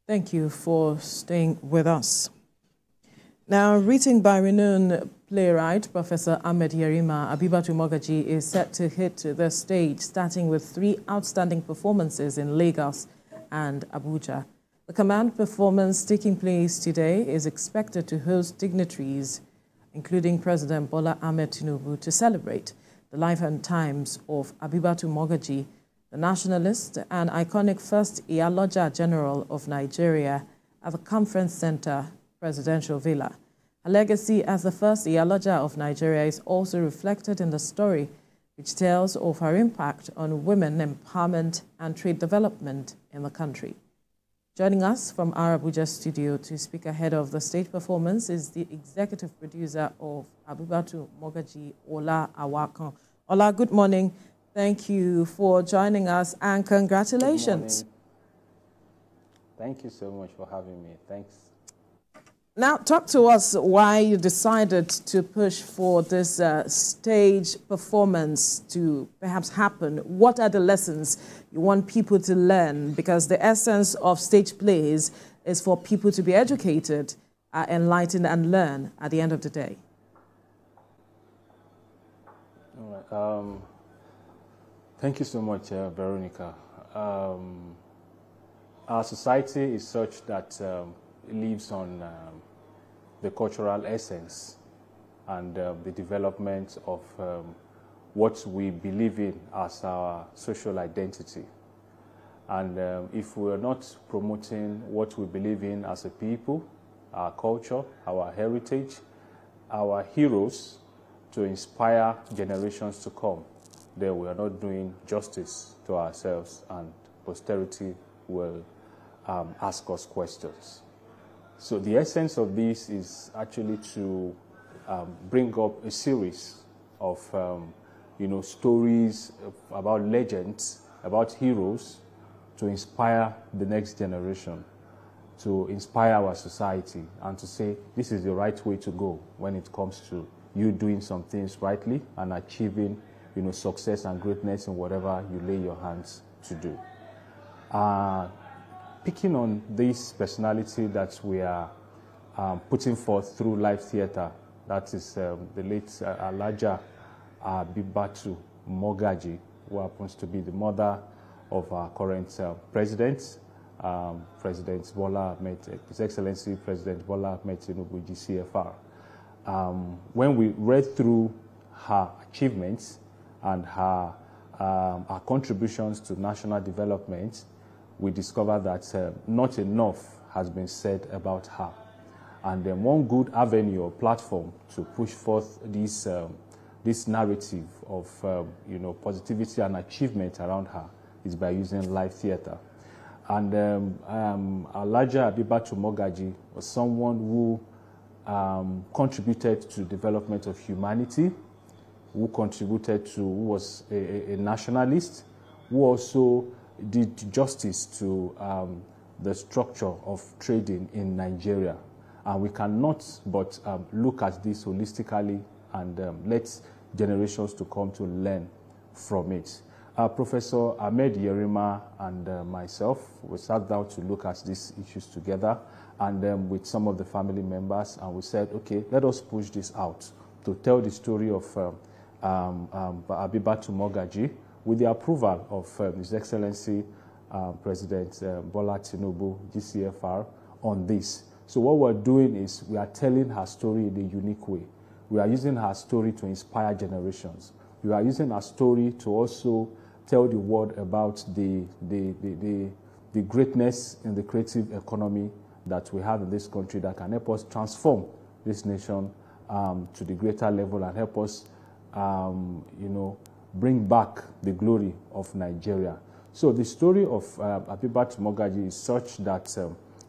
Thank you for staying with us. Now, written by renowned playwright Professor Ahmed Yerima, Abibatu Mogaji is set to hit the stage, starting with 3 outstanding performances in Lagos and Abuja. The command performance taking place today is expected to host dignitaries, including President Bola Tinubu, to celebrate the life and times of Abibatu Mogaji, the nationalist and iconic first Alhaja General of Nigeria, at the Conference Center Presidential Villa. Her legacy as the first Alhaja of Nigeria is also reflected in the story, which tells of her impact on women empowerment and trade development in the country. Joining us from our Abuja studio to speak ahead of the stage performance is the executive producer of Abibatu Mogaji, Ola Awakan. Ola, good morning. Thank you for joining us and congratulations. Thank you so much for having me. Thanks. Now, talk to us why you decided to push for this stage performance to perhaps happen. What are the lessons you want people to learn? Because the essence of stage plays is for people to be educated, enlightened, and learn at the end of the day. All right. Thank you so much, Veronica. Our society is such that it lives on the cultural essence and the development of what we believe in as our social identity. And if we are not promoting what we believe in as a people, our culture, our heritage, our heroes, to inspire generations to come, then we are not doing justice to ourselves, and posterity will ask us questions. So the essence of this is actually to bring up a series of stories about legends, about heroes, to inspire the next generation, to inspire our society, and to say this is the right way to go when it comes to you doing some things rightly and achieving success and greatness in whatever you lay your hands to do. Picking on this personality that we are putting forth through live theater, that is the late Alhaja Abibatu Mogaji, who happens to be the mother of our current president, President Bola, His Excellency President Bola Tinubu, GCFR. When we read through her achievements and her contributions to national development, we discovered that not enough has been said about her. And one good avenue or platform to push forth this narrative of positivity and achievement around her is by using live theater. And Alhaja Abibatu Mogaji was someone who contributed to the development of humanity, who was a nationalist, who also did justice to the structure of trading in Nigeria. And we cannot but look at this holistically and let generations to come to learn from it. Professor Ahmed Yerima and myself, we sat down to look at these issues together, and with some of the family members, and we said, okay, let us push this out to tell the story of Abibatu Mogaji, with the approval of His Excellency President Bola Tinubu, GCFR, on this. So what we're doing is we are telling her story in a unique way. We are using her story to inspire generations. We are using her story to also tell the world about the greatness in the creative economy that we have in this country that can help us transform this nation to the greater level and help us, bring back the glory of Nigeria. So the story of Abibatu Mogaji is such that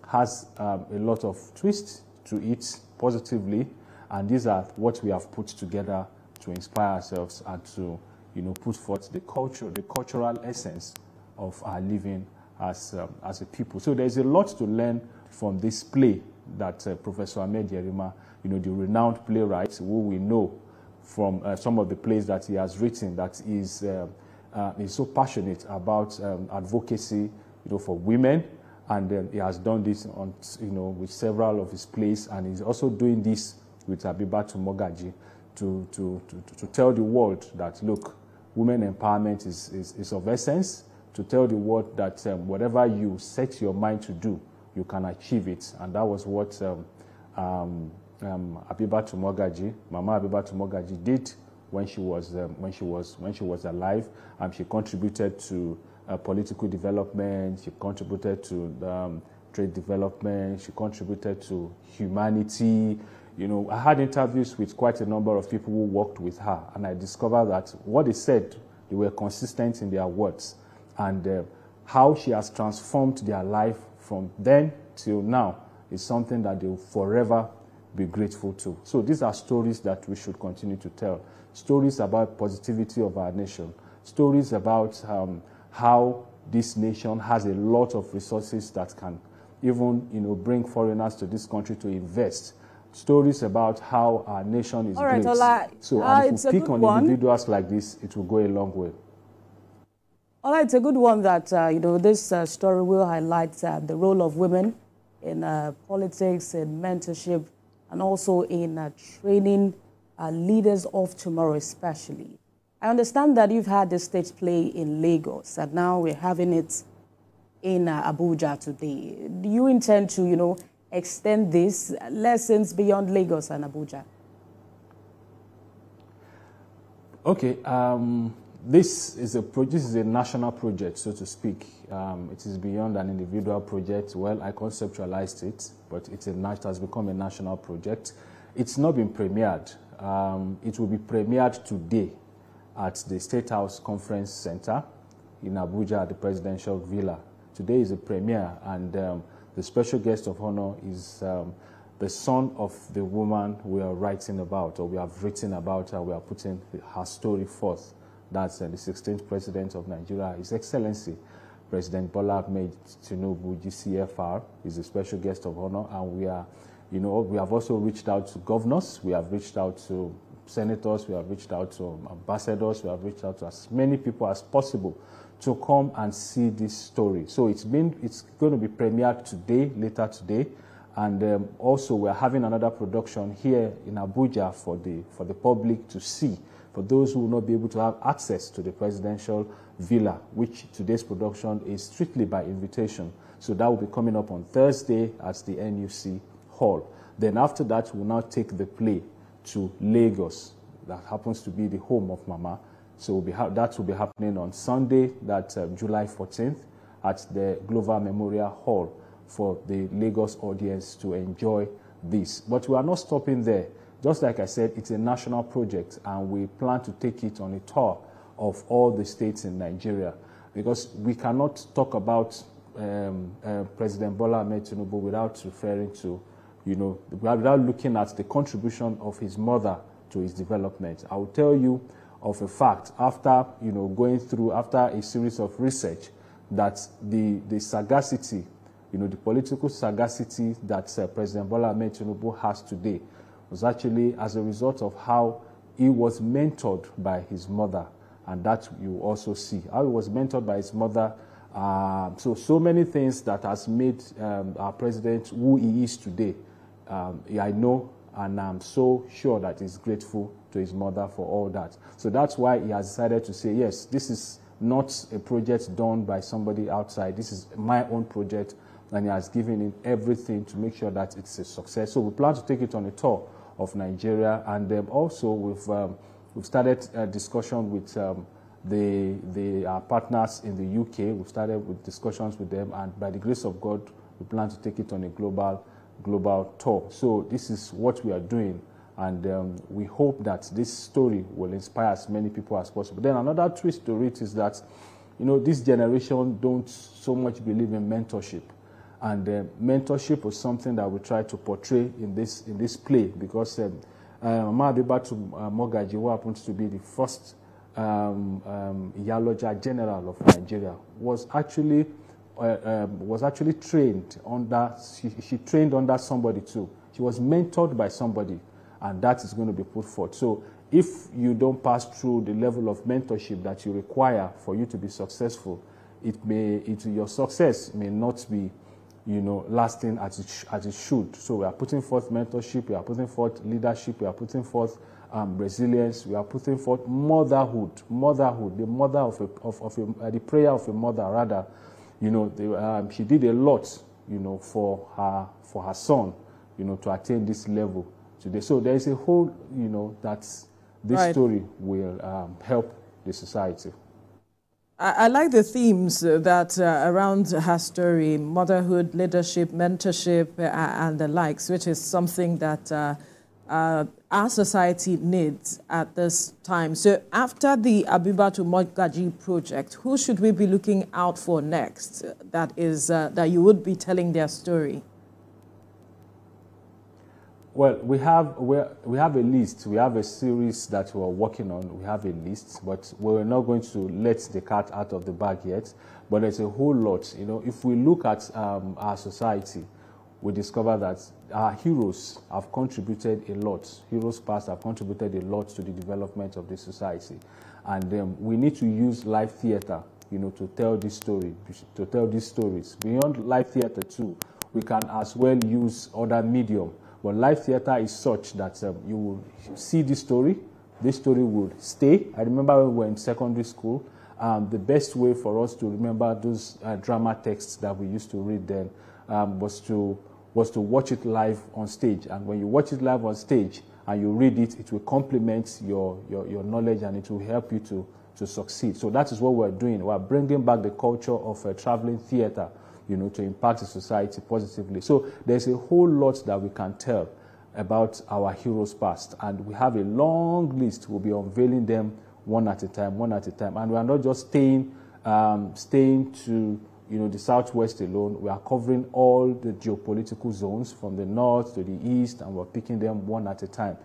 has a lot of twists to it positively, and these are what we have put together to inspire ourselves and to put forth the cultural essence of our living as a people. So there's a lot to learn from this play that Professor Ahmed Yerima, the renowned playwright who we know from some of the plays that he has written, that is so passionate about advocacy, for women And he has done this on, with several of his plays, and he's also doing this with Abibatu Mogaji to tell the world that, look, women empowerment is of essence, to tell the world that whatever you set your mind to do, you can achieve it. And that was what Abibatu Mogaji, Mama Abibatu Mogaji, did when she was alive. She contributed to political development. She contributed to trade development. She contributed to humanity. I had interviews with quite a number of people who worked with her, and I discovered that what they said, they were consistent in their words, and how she has transformed their life from then till now is something that they will forever be grateful to. So these are stories that we should continue to tell. Stories about positivity of our nation. Stories about how this nation has a lot of resources that can even bring foreigners to this country to invest. Stories about how our nation is great. Ola, so and if we pick on individuals like this, it will go a long way. Ola, it's a good one that this story will highlight the role of women in politics, in mentorship, and also in training leaders of tomorrow, especially. I understand that you've had this stage play in Lagos, and now we're having it in Abuja today. Do you intend to, extend these lessons beyond Lagos and Abuja? Okay, this is a national project, so to speak. It is beyond an individual project. Well, I conceptualized it, but it has become a national project. It's not been premiered. It will be premiered today at the State House Conference Center in Abuja at the Presidential Villa. Today is a premiere, and the special guest of honor is the son of the woman we are writing about, or we have written about her. We are putting her story forth. That's the 16th President of Nigeria, His Excellency President Bola Tinubu, GCFR, is a special guest of honor, and we are, we have also reached out to governors, we have reached out to senators, we have reached out to ambassadors, we have reached out to as many people as possible to come and see this story. So it's going to be premiered today, later today, and also we're having another production here in Abuja for the public to see, for those who will not be able to have access to the presidential villa, which today's production is strictly by invitation. So that will be coming up on Thursday at the NUC Hall. Then after that, we'll now take the play to Lagos. That happens to be the home of Mama. So that will be happening on Sunday, that's July 14th, at the Glover Memorial Hall for the Lagos audience to enjoy this. But we are not stopping there. Just like I said, it's a national project, and we plan to take it on a tour of all the states in Nigeria, because we cannot talk about President Bola Tinubu without referring to, without looking at the contribution of his mother to his development. I will tell you of a fact, after after a series of research, that the sagacity, the political sagacity that President Bola Tinubu has today was actually as a result of how he was mentored by his mother, and that you also see how he was mentored by his mother. So many things that has made our president who he is today. I know, and I'm so sure that he's grateful to his mother for all that. So that's why he has decided to say, yes, this is not a project done by somebody outside. This is my own project, and he has given it everything to make sure that it's a success. So we plan to take it on a tour of Nigeria, and also we've started a discussion with our partners in the UK. We've started with discussions with them, and by the grace of God, we plan to take it on a global tour. So this is what we are doing, and we hope that this story will inspire as many people as possible. Then another twist to it is that, this generation don't so much believe in mentorship, and mentorship was something that we try to portray in this play, because Mama Abibatu Mogaji, who happens to be the first Alhaja general of Nigeria, was actually trained under, she trained under somebody too. She was mentored by somebody, and that is going to be put forth. So if you don't pass through the level of mentorship that you require for you to be successful, your success may not be lasting as it should. So we are putting forth mentorship, we are putting forth leadership, we are putting forth resilience, we are putting forth motherhood, the mother the prayer of a mother, rather. She did a lot, for her son, to attain this level today. So there is a whole, that this story will help the society. I like the themes that around her story: motherhood, leadership, mentorship, and the likes, which is something that our society needs at this time. So after the Abibatu Mogaji project, who should we be looking out for next that you would be telling their story? Well, we have a list. We have a series that we're working on. We have a list, but we're not going to let the cat out of the bag yet. But there's a whole lot. If we look at our society, we discover that our heroes have contributed a lot. Heroes past have contributed a lot to the development of the society. And we need to use live theater, to tell this story, to tell these stories. Beyond live theater too, we can as well use other medium. But live theater is such that you will see this story will stay. I remember when we were in secondary school, the best way for us to remember those drama texts that we used to read then was to watch it live on stage. And when you watch it live on stage and you read it, it will complement your knowledge and it will help you to succeed. So that is what we're doing. We're bringing back the culture of traveling theater, to impact the society positively. So there's a whole lot that we can tell about our heroes past. And we have a long list. We'll be unveiling them one at a time. And we are not just staying to the Southwest alone. We are covering all the geopolitical zones from the north to the east, and we're picking them one at a time.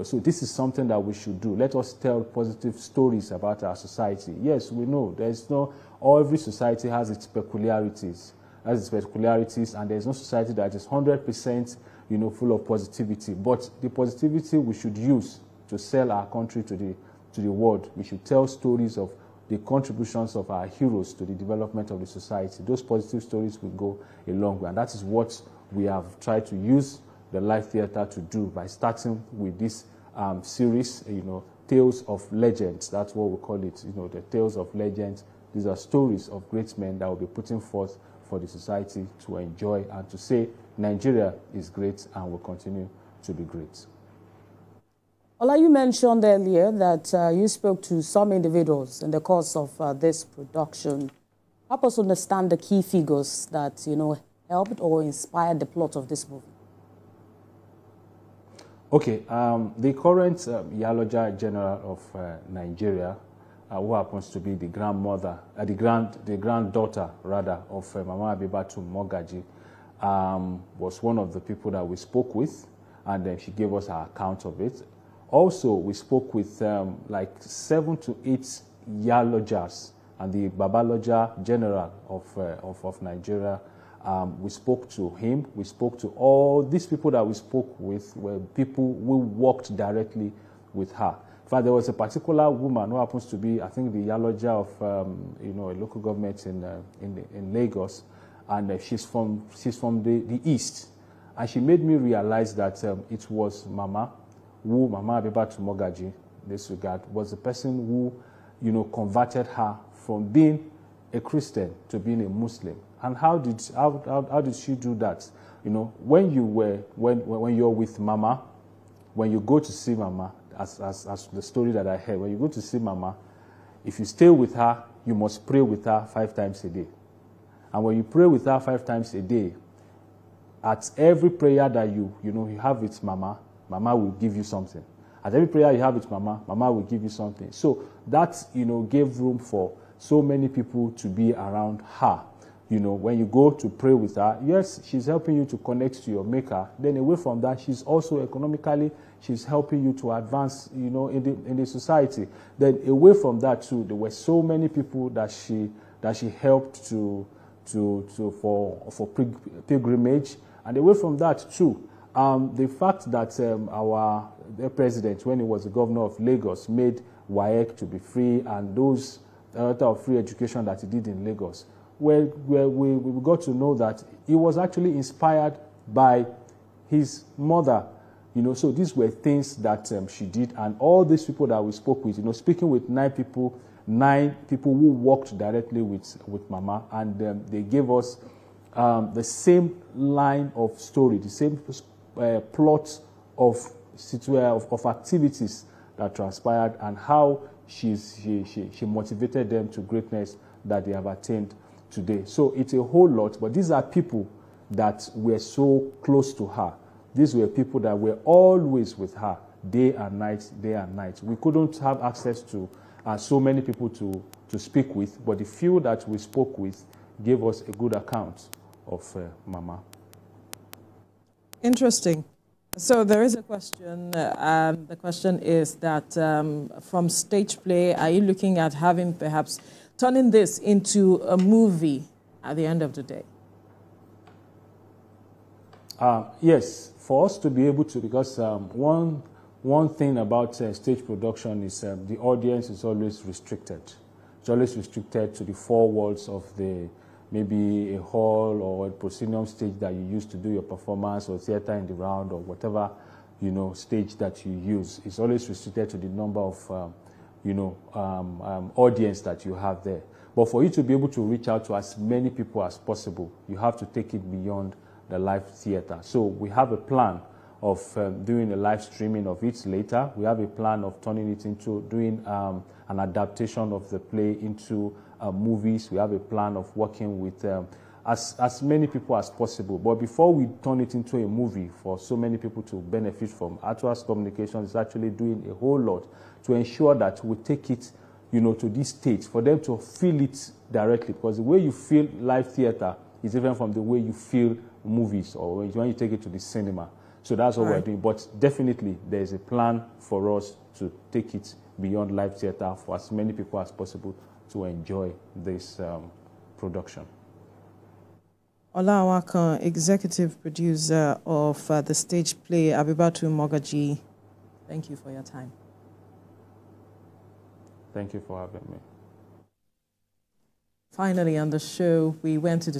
So this is something that we should do. Let us tell positive stories about our society. Yes, we know every society has its peculiarities. And there's no society that is 100% full of positivity. But the positivity we should use to sell our country to the world. We should tell stories of the contributions of our heroes to the development of the society. Those positive stories will go a long way. And that is what we have tried to use the live theater to do by starting with this series, Tales of Legends. That's what we call it, the Tales of Legends. These are stories of great men that will be putting forth for the society to enjoy and to say Nigeria is great and will continue to be great. Ola, you mentioned earlier that you spoke to some individuals in the course of this production. Help us understand the key figures that, helped or inspired the plot of this movie. Okay, the current Alhaja General of Nigeria, who happens to be the grandmother, the granddaughter rather of Mama Abibatu Mogaji, was one of the people that we spoke with, and then she gave us her account of it. Also, we spoke with like 7 to 8 Alhajas and the Babaloja General of Nigeria. We spoke to him. We spoke to all these people that we spoke with were people who worked directly with her. In fact, there was a particular woman who happens to be, I think, the Alhaja of a local government in Lagos, and she's from the east, and she made me realize that it was Mama Abibatu Mogaji, in this regard, was the person who converted her from being a Christian to being a Muslim. And how did she do that? When you're with Mama, when you go to see Mama, as the story that I heard, when you go to see Mama, if you stay with her, you must pray with her 5 times a day. And when you pray with her 5 times a day, at every prayer that you have with Mama, Mama will give you something. At every prayer you have with Mama, Mama will give you something. So that gave room for so many people to be around her. When you go to pray with her, yes, she's helping you to connect to your maker. Then away from that, she's also economically, she's helping you to advance, in the society. Then away from that too, there were so many people that she helped for pilgrimage. And away from that too, the fact that the president, when he was the governor of Lagos, made WAEC to be free, and those of free education that he did in Lagos we got to know that he was actually inspired by his mother. You know, so these were things that she did, and all these people that we spoke with, you know, speaking with 9 people who worked directly with Mama, and they gave us the same line of story, the same plot of activities that transpired, and how she motivated them to greatness that they have attained today. So it's a whole lot, but these are people that were so close to her. These were people that were always with her, day and night, day and night. We couldn't have access to so many people to speak with, but the few that we spoke with gave us a good account of Mama. Interesting. So there is a question. The question is that from stage play, are you looking at having perhaps turning this into a movie at the end of the day? Yes, for us to be able to, because one thing about stage production is the audience is always restricted. It's always restricted to the 4 walls of maybe a hall or a proscenium stage that you use to do your performance, or theater in the round, or whatever, you know, stage that you use. It's always restricted to the number of audience that you have there. But for you to be able to reach out to as many people as possible, you have to take it beyond the live theater. So we have a plan of doing a live streaming of it later. We have a plan of turning it into doing an adaptation of the play into movies. We have a plan of working with as many people as possible. But before we turn it into a movie for so many people to benefit from, Atlas Communications is actually doing a whole lot to ensure that we take it, you know, to this stage for them to feel it directly. Because the way you feel live theater is different from the way you feel movies or when you take it to the cinema. So that's what we're doing. But definitely there's a plan for us to take it beyond live theater for as many people as possible to enjoy this production. Olawakan, executive producer of the stage play Abibatu Mogaji, thank you for your time. Thank you for having me. Finally on the show, we went to the